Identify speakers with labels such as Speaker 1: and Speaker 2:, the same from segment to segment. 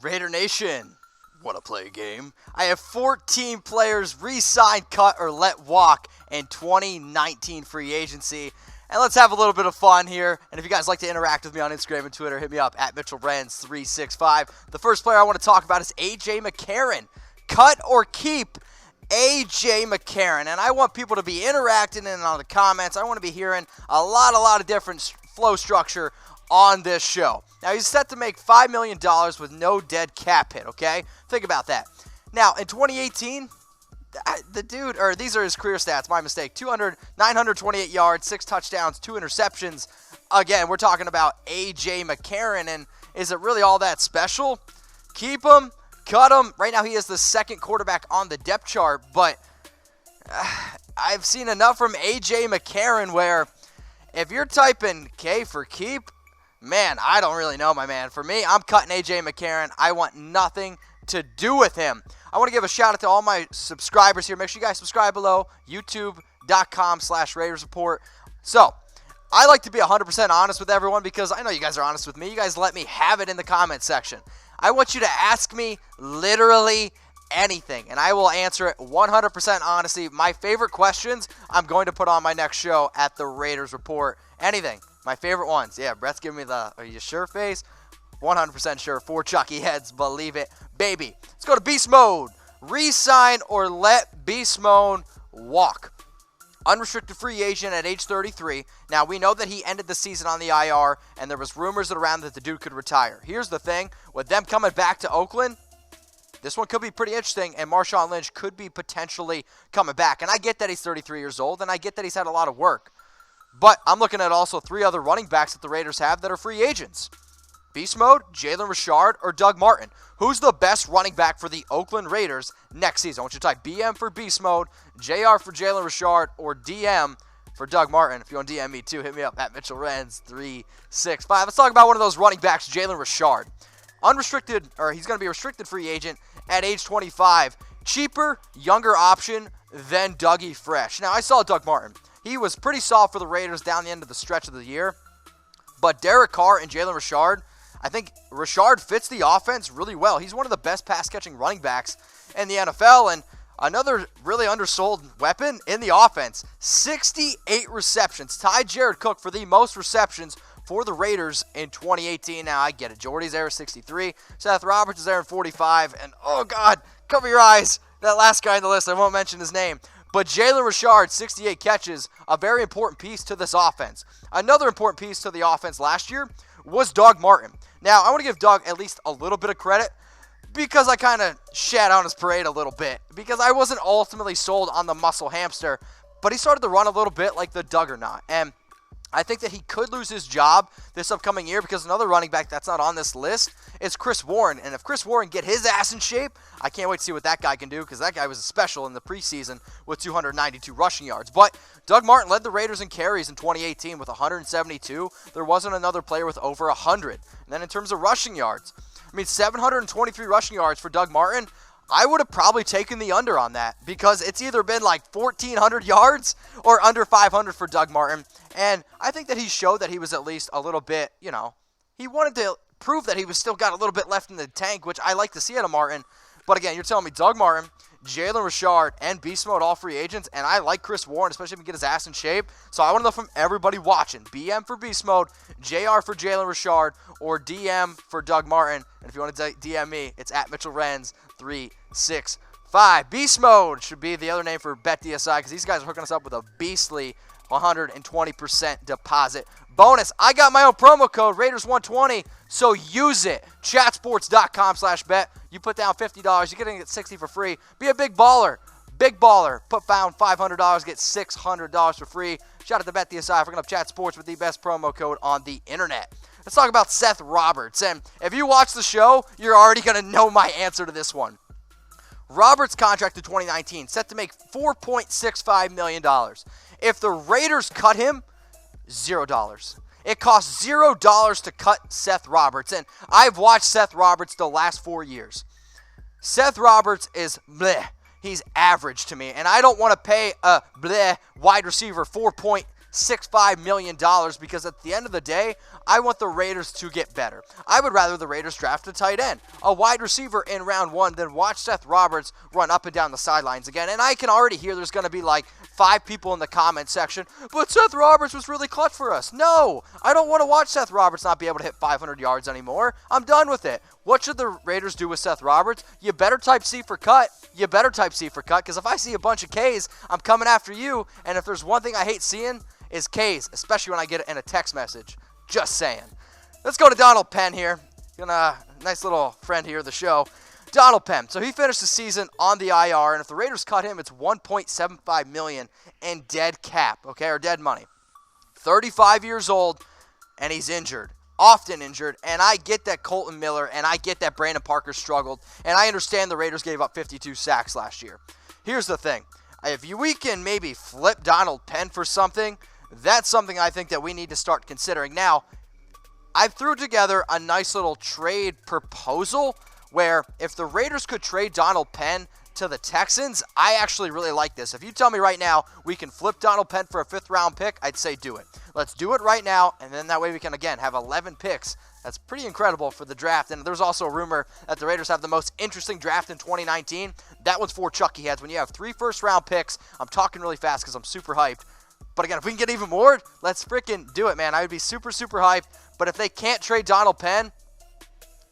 Speaker 1: Raider Nation, wanna play a game? I have 14 players re-sign, cut, or let walk in 2019 free agency. And let's have a little bit of fun here. And if you guys like to interact with me on Instagram and Twitter, hit me up at Mitchell Renz 365. The first player I want to talk about is AJ McCarron. Cut or keep AJ McCarron. And I want people to be interacting in on the comments. I want to be hearing a lot of different flow structure on this show. Now, he's set to make $5 million with no dead cap hit, okay? Think about that. Now, in 2018, the dude, or these are his career stats, my mistake. 928 yards, 6 touchdowns, 2 interceptions. Again, we're talking about AJ McCarron, and is it really all that special? Keep him, cut him. Right now, he is the second quarterback on the depth chart, but I've seen enough from AJ McCarron where if you're typing K for keep, man, I don't really know, my man. For me, I'm cutting AJ McCarron. I want nothing to do with him. I want to give a shout out to all my subscribers here. Make sure you guys subscribe below, youtube.com/Raiders Report. So, I like to be 100% honest with everyone because I know you guys are honest with me. You guys let me have it in the comment section. I want you to ask me literally anything, and I will answer it 100% honestly. My favorite questions, I'm going to put on my next show at the Raiders Report. Anything. My favorite ones. Yeah, Brett's giving me the, are you sure face? 100% sure. 4 Chucky heads. Believe it. Baby. Let's go to beast mode. Resign or let beast mode walk. Unrestricted free agent at age 33. Now, we know that he ended the season on the IR, and there was rumors around that the dude could retire. Here's the thing. With them coming back to Oakland, this one could be pretty interesting, and Marshawn Lynch could be potentially coming back. And I get that he's 33 years old, and I get that he's had a lot of work. But I'm looking at also 3 other running backs that the Raiders have that are free agents. Beast mode, Jalen Richard, or Doug Martin. Who's the best running back for the Oakland Raiders next season? I want you to type BM for beast mode, JR for Jalen Richard, or DM for Doug Martin. If you want to DM me too, hit me up at Mitchell Renz 365. Let's talk about one of those running backs, Jalen Richard. Unrestricted, or he's going to be a restricted free agent at age 25. Cheaper, younger option than Dougie Fresh. Now, I saw Doug Martin. He was pretty soft for the Raiders down the end of the stretch of the year. But Derek Carr and Jalen Richard, I think Richard fits the offense really well. He's one of the best pass-catching running backs in the NFL, and another really undersold weapon in the offense. 68 receptions. Tied Jared Cook for the most receptions for the Raiders in 2018. Now, I get it. Jordy's there at 63. Seth Roberts is there at 45. And, oh, God, cover your eyes. That last guy on the list, I won't mention his name. But Jalen Richard, 68 catches, a very important piece to this offense. Another important piece to the offense last year was Doug Martin. Now, I want to give Doug at least a little bit of credit because I kind of shat on his parade a little bit because I wasn't ultimately sold on the muscle hamster, but he started to run a little bit like the Duggernaut. And I think that he could lose his job this upcoming year because another running back that's not on this list is Chris Warren. And if Chris Warren get his ass in shape, I can't wait to see what that guy can do because that guy was special in the preseason with 292 rushing yards. But Doug Martin led the Raiders in carries in 2018 with 172. There wasn't another player with over 100. And then in terms of rushing yards, 723 rushing yards for Doug Martin. I would have probably taken the under on that because it's either been like 1,400 yards or under 500 for Doug Martin. And I think that he showed that he was at least a little bit, he wanted to prove that he was still got a little bit left in the tank, which I like to see out of Martin. But again, you're telling me Doug Martin, Jalen Richard, and Beast Mode, all free agents, and I like Chris Warren, especially if he can get his ass in shape. So I want to know from everybody watching, BM for Beast Mode, JR for Jalen Richard, or DM for Doug Martin. And if you want to DM me, it's at Mitchell Renz 365. Beast Mode should be the other name for BetDSI because these guys are hooking us up with a beastly 120% deposit bonus. I got my own promo code, Raiders120, so use it. Chatsports.com/bet. You put down $50, you're getting it 60 for free. Be a big baller. Big baller. Put down $500, get $600 for free. Shout out to BetDSI for hooking up Chat Sports with the best promo code on the internet. Let's talk about Seth Roberts. And if you watch the show, you're already going to know my answer to this one. Roberts' contract in 2019 set to make $4.65 million. If the Raiders cut him, $0. It costs $0 to cut Seth Roberts. And I've watched Seth Roberts the last 4 years. Seth Roberts is bleh. He's average to me. And I don't want to pay a bleh wide receiver $4.65 $6.5 million because at the end of the day, I want the Raiders to get better. I would rather the Raiders draft a tight end, a wide receiver in round 1 than watch Seth Roberts run up and down the sidelines again. And I can already hear there's going to be like 5 people in the comment section, but Seth Roberts was really clutch for us. No, I don't want to watch Seth Roberts not be able to hit 500 yards anymore. I'm done with it. What should the Raiders do with Seth Roberts? You better type C for cut. You better type C for cut, because if I see a bunch of Ks, I'm coming after you. And if there's one thing I hate seeing is Ks, especially when I get it in a text message. Just saying. Let's go to Donald Penn here. Nice little friend here of the show. Donald Penn. So he finished the season on the IR, and if the Raiders cut him, it's $1.75 million in dead cap, okay, or dead money. 35 years old, and he's injured. Often injured, and I get that Colton Miller and I get that Brandon Parker struggled, and I understand the Raiders gave up 52 sacks last year. Here's the thing. If we can maybe flip Donald Penn for something, that's something I think that we need to start considering. Now, I threw together a nice little trade proposal where if the Raiders could trade Donald Penn to the Texans, I actually really like this. If you tell me right now we can flip Donald Penn for a 5th-round pick, I'd say do it. Let's do it right now, and then that way we can, again, have 11 picks. That's pretty incredible for the draft. And there's also a rumor that the Raiders have the most interesting draft in 2019. That one's for Chucky Heads. When you have 3 first-round picks, I'm talking really fast because I'm super hyped. But again, if we can get even more, let's freaking do it, man. I would be super, super hyped. But if they can't trade Donald Penn,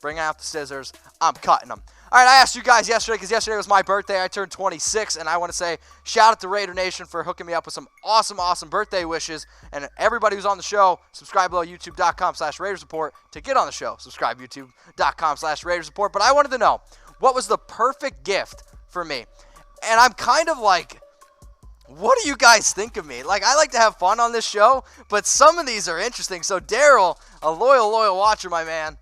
Speaker 1: bring out the scissors. I'm cutting them. All right, I asked you guys yesterday because yesterday was my birthday. I turned 26, and I want to say shout out to Raider Nation for hooking me up with some awesome, awesome birthday wishes. And everybody who's on the show, subscribe below youtube.com/Raiders Report to get on the show. Subscribe youtube.com/Raiders Report. But I wanted to know, what was the perfect gift for me? And I'm kind of like, what do you guys think of me? Like, I like to have fun on this show, but some of these are interesting. So Daryl, a loyal watcher, my man,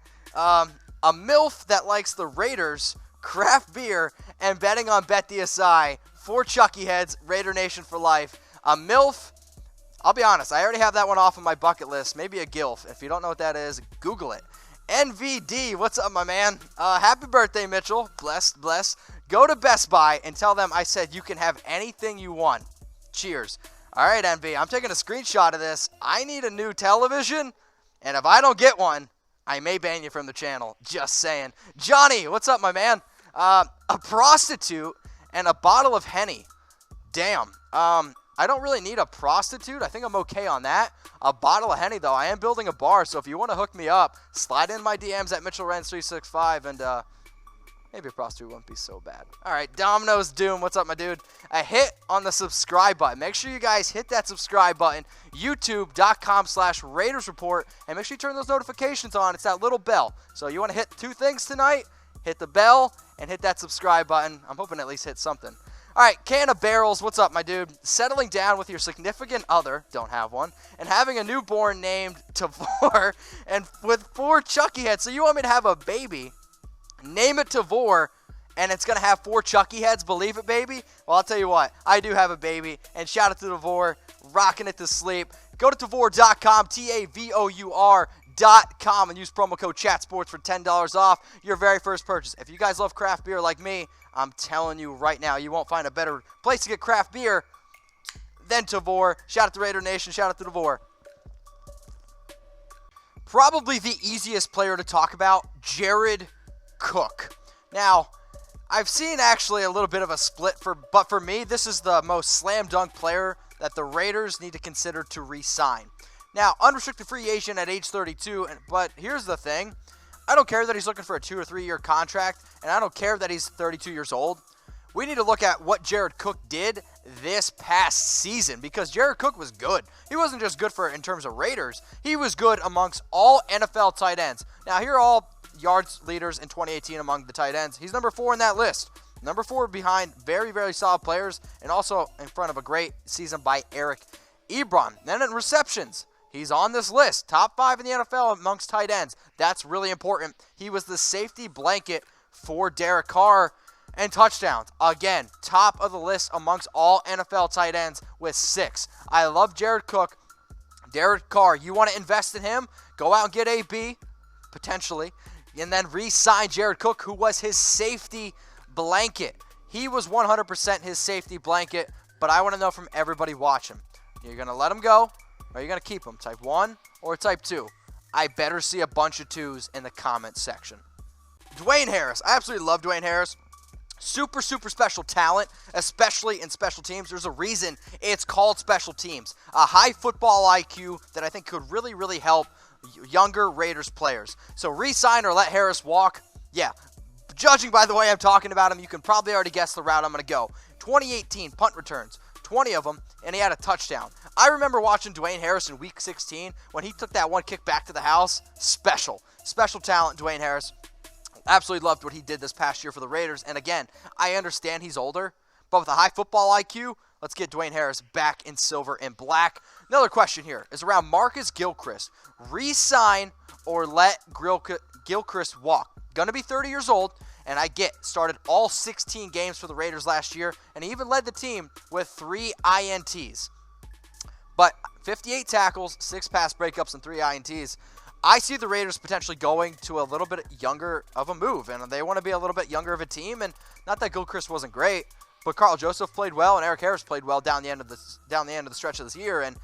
Speaker 1: a MILF that likes the Raiders, craft beer, and betting on BetDSI for Chucky Heads, Raider Nation for life. A MILF, I'll be honest, I already have that one off of my bucket list. Maybe a GILF. If you don't know what that is, Google it. NVD, what's up, my man? Happy birthday, Mitchell. Bless. Go to Best Buy and tell them I said you can have anything you want. Cheers. All right, NV, I'm taking a screenshot of this. I need a new television, and if I don't get one, I may ban you from the channel. Just saying. Johnny, what's up, my man? A prostitute and a bottle of Henny. Damn. I don't really need a prostitute. I think I'm okay on that. A bottle of Henny, though. I am building a bar, so if you want to hook me up, slide in my DMs at Mitchell Renz 365, and maybe a prostitute wouldn't be so bad. All right, Domino's Doom, what's up, my dude? A hit on the subscribe button. Make sure you guys hit that subscribe button, youtube.com/Raiders Report, and make sure you turn those notifications on. It's that little bell. So you want to hit 2 things tonight? Hit the bell and hit that subscribe button. I'm hoping at least hit something. All right, Can of Barrels, what's up, my dude? Settling down with your significant other, don't have one, and having a newborn named Tavor, and with 4 Chucky Heads. So you want me to have a baby, name it Tavor, and it's going to have 4 Chucky Heads, believe it, baby? Well, I'll tell you what, I do have a baby, and shout out to Tavor, rocking it to sleep. Go to Tavor.com, TAVOUR.com, and use promo code CHATSPORTS for $10 off your very first purchase. If you guys love craft beer like me, I'm telling you right now, you won't find a better place to get craft beer than Tavor. Shout out to Raider Nation. Shout out to Tavor. Probably the easiest player to talk about, Jared Cook. Now, I've seen actually a little bit of a split, but for me, this is the most slam dunk player that the Raiders need to consider to re-sign. Now, unrestricted free agent at age 32, but here's the thing. I don't care that he's looking for a 2 or 3 year contract, and I don't care that he's 32 years old. We need to look at what Jared Cook did this past season, because Jared Cook was good. He wasn't just good in terms of Raiders. He was good amongst all NFL tight ends. Now, here are all yards leaders in 2018 among the tight ends. He's number 4 in that list. Number 4 behind very, very solid players, and also in front of a great season by Eric Ebron. Then in receptions, he's on this list. Top 5 in the NFL amongst tight ends. That's really important. He was the safety blanket for Derek Carr. And touchdowns. Again, top of the list amongst all NFL tight ends with 6. I love Jared Cook. Derek Carr, you want to invest in him? Go out and get AB, potentially. And then re-sign Jared Cook, who was his safety blanket. He was 100% his safety blanket. But I want to know from everybody watching. You're going to let him go, Are you going to keep him? Type 1 or type 2? I better see a bunch of 2s in the comments section. Dwayne Harris. I absolutely love Dwayne Harris. Super, super special talent, especially in special teams. There's a reason it's called special teams. A high football IQ that I think could really, really help younger Raiders players. So re-sign or let Harris walk? Yeah. Judging by the way I'm talking about him, you can probably already guess the route I'm going to go. 2018 punt returns, 20 of them, and he had a touchdown. I remember watching Dwayne Harris in Week 16 when he took that one kick back to the house. Special talent, Dwayne Harris. Absolutely loved what he did this past year for the Raiders. And again, I understand he's older, but with a high football IQ, let's get Dwayne Harris back in silver and black. Another question here is around Marcus Gilchrist. Re-sign or let Gilchrist walk? Gonna be 30 years old, and started all 16 games for the Raiders last year, and he even led the team with 3 INTs. But 58 tackles, 6 pass breakups, and 3 INTs. I see the Raiders potentially going to a little bit younger of a move, and they want to be a little bit younger of a team. And not that Gilchrist wasn't great, but Carl Joseph played well, and Erik Harris played well down the end of the stretch of this year. And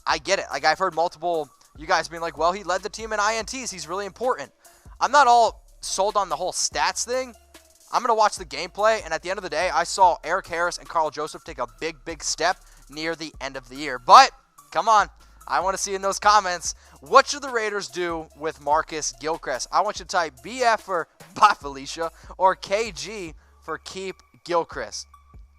Speaker 1: I get it. Like I've heard multiple you guys being like, "Well, he led the team in INTs. He's really important." I'm not all sold on the whole stats thing. I'm gonna watch the gameplay, and at the end of the day, I saw Erik Harris and Carl Joseph take a big step near the end of the year. But come on. I want to see in those comments, what should the Raiders do with Marcus Gilchrist? I want you to type BF for Bye Felicia or KG for Keep Gilchrist.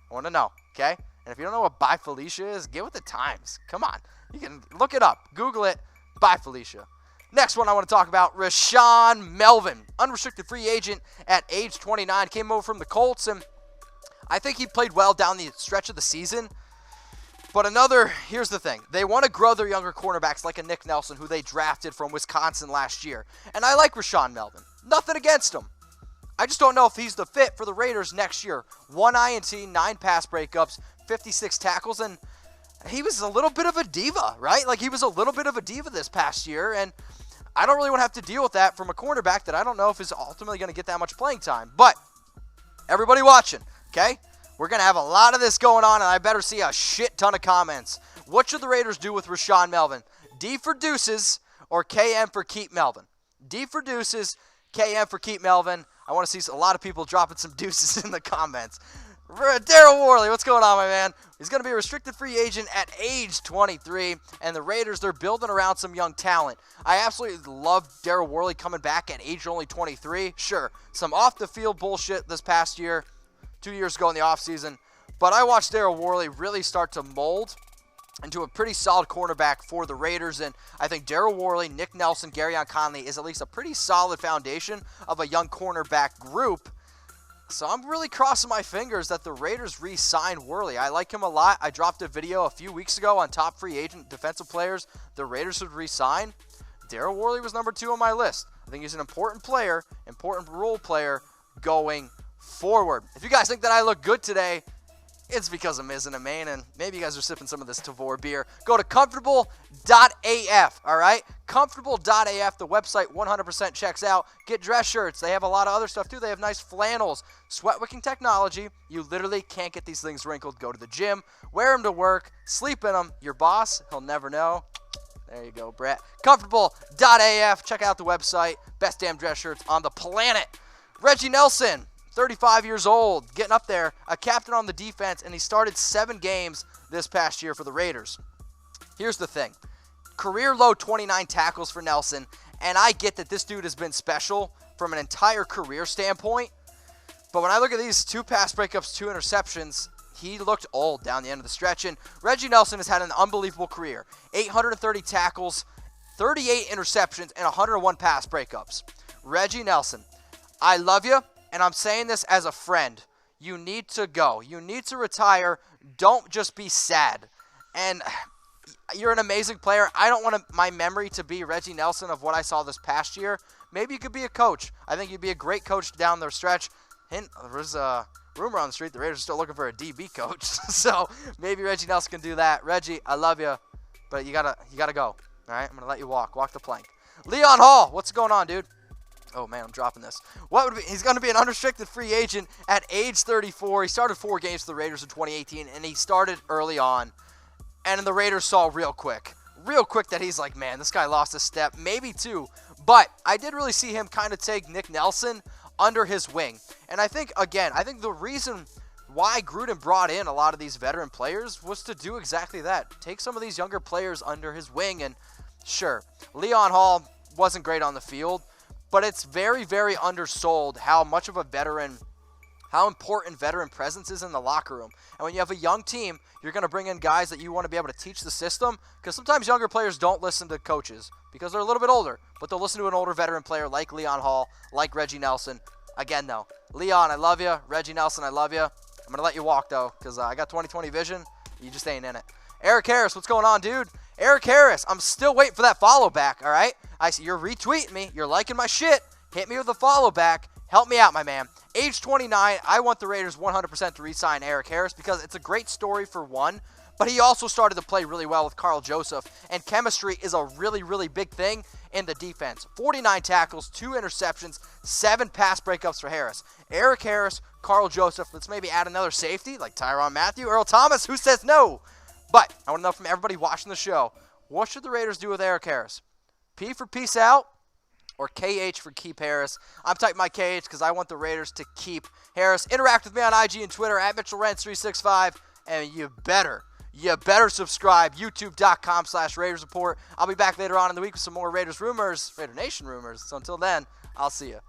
Speaker 1: I want to know, okay? And if you don't know what Bye Felicia is, get with the times. Come on. You can look it up. Google it. Bye Felicia. Next one I want to talk about, Rashaan Melvin. Unrestricted free agent at age 29. Came over from the Colts, and I think he played well down the stretch of the season. But here's the thing. They want to grow their younger cornerbacks like a Nick Nelson, who they drafted from Wisconsin last year. And I like Rashaan Melvin. Nothing against him. I just don't know if he's the fit for the Raiders next year. 1 INT, 9 pass breakups, 56 tackles, and he was a little bit of a diva, right? Like he was a little bit of a diva this past year, and I don't really want to have to deal with that from a cornerback that I don't know if is ultimately going to get that much playing time. But everybody watching, okay? We're going to have a lot of this going on, and I better see a shit ton of comments. What should the Raiders do with Rashaan Melvin? D for deuces or KM for keep Melvin? D for deuces, KM for keep Melvin. I want to see a lot of people dropping some deuces in the comments. Daryl Worley, what's going on, my man? He's going to be a restricted free agent at age 23, and the Raiders, they're building around some young talent. I absolutely love Daryl Worley coming back at age only 23. Sure, some off-the-field bullshit this past year. 2 years ago in the offseason. But I watched Daryl Worley really start to mold into a pretty solid cornerback for the Raiders. And I think Daryl Worley, Nick Nelson, Garyon Conley is at least a pretty solid foundation of a young cornerback group. So I'm really crossing my fingers that the Raiders re-sign Worley. I like him a lot. I dropped a video a few weeks ago on top free agent defensive players the Raiders would re-sign. Daryl Worley was number 2 on my list. I think he's an important player, important role player going forward. If you guys think that I look good today, it's because I'm missing a main, and maybe you guys are sipping some of this Tavor beer. Go to comfortable.af, all right? Comfortable.af, the website 100% checks out. Get dress shirts. They have a lot of other stuff, too. They have nice flannels. Sweat wicking technology. You literally can't get these things wrinkled. Go to the gym. Wear them to work. Sleep in them. Your boss, he'll never know. There you go, Brett. Comfortable.af. Check out the website. Best damn dress shirts on the planet. Reggie Nelson. 35 years old, getting up there, a captain on the defense, and he started 7 games this past year for the Raiders. Here's the thing. Career low 29 tackles for Nelson, and I get that this dude has been special from an entire career standpoint, but when I look at these 2 pass breakups, 2 interceptions, he looked old down the end of the stretch, and Reggie Nelson has had an unbelievable career. 830 tackles, 38 interceptions, and 101 pass breakups. Reggie Nelson, I love you. And I'm saying this as a friend. You need to go. You need to retire. Don't just be sad. And you're an amazing player. I don't want my memory to be Reggie Nelson of what I saw this past year. Maybe you could be a coach. I think you'd be a great coach down the stretch. There's a rumor on the street the Raiders are still looking for a DB coach. So maybe Reggie Nelson can do that. Reggie, I love you, but you gotta go. All right, I'm gonna let you walk the plank. Leon Hall, what's going on, dude? Oh, man, I'm dropping this. He's going to be an unrestricted free agent at age 34. He started 4 games for the Raiders in 2018, and he started early on. And the Raiders saw real quick that he's like, man, this guy lost a step, maybe two. But I did really see him kind of take Nick Nelson under his wing. And I think the reason why Gruden brought in a lot of these veteran players was to do exactly that. Take some of these younger players under his wing. And sure, Leon Hall wasn't great on the field, but it's very, very undersold how much of a veteran, how important veteran presence is in the locker room. And when you have a young team, you're going to bring in guys that you want to be able to teach the system, because sometimes younger players don't listen to coaches because they're a little bit older, but they'll listen to an older veteran player like Leon Hall, like Reggie Nelson. Again, though, Leon, I love you. Reggie Nelson, I love you. I'm going to let you walk, though, because I got 20/20 vision. You just ain't in it. Erik Harris, what's going on, dude? Erik Harris, I'm still waiting for that follow back, all right? I see you're retweeting me. You're liking my shit. Hit me with a follow back. Help me out, my man. Age 29, I want the Raiders 100% to re-sign Erik Harris because it's a great story for one, but he also started to play really well with Carl Joseph, and chemistry is a really, really big thing in the defense. 49 tackles, 2 interceptions, 7 pass breakups for Harris. Erik Harris, Carl Joseph, let's maybe add another safety like Tyrann Mathieu, Earl Thomas, who says no? But I want to know from everybody watching the show, what should the Raiders do with Erik Harris? P for peace out, or KH for keep Harris? I'm typing my KH because I want the Raiders to keep Harris. Interact with me on IG and Twitter at Mitchell Renz 365, and you better subscribe, youtube.com/Raiders Report. I'll be back later on in the week with some more Raiders rumors, Raider Nation rumors. So until then, I'll see you.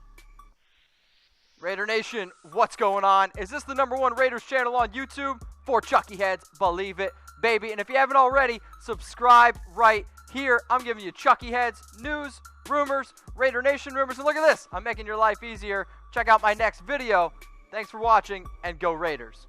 Speaker 1: Raider Nation, what's going on? Is this the #1 Raiders channel on YouTube? For Chucky Heads, believe it, baby. And if you haven't already, subscribe right here. I'm giving you Chucky Heads, news, rumors, Raider Nation rumors. And look at this, I'm making your life easier. Check out my next video. Thanks for watching, and go Raiders.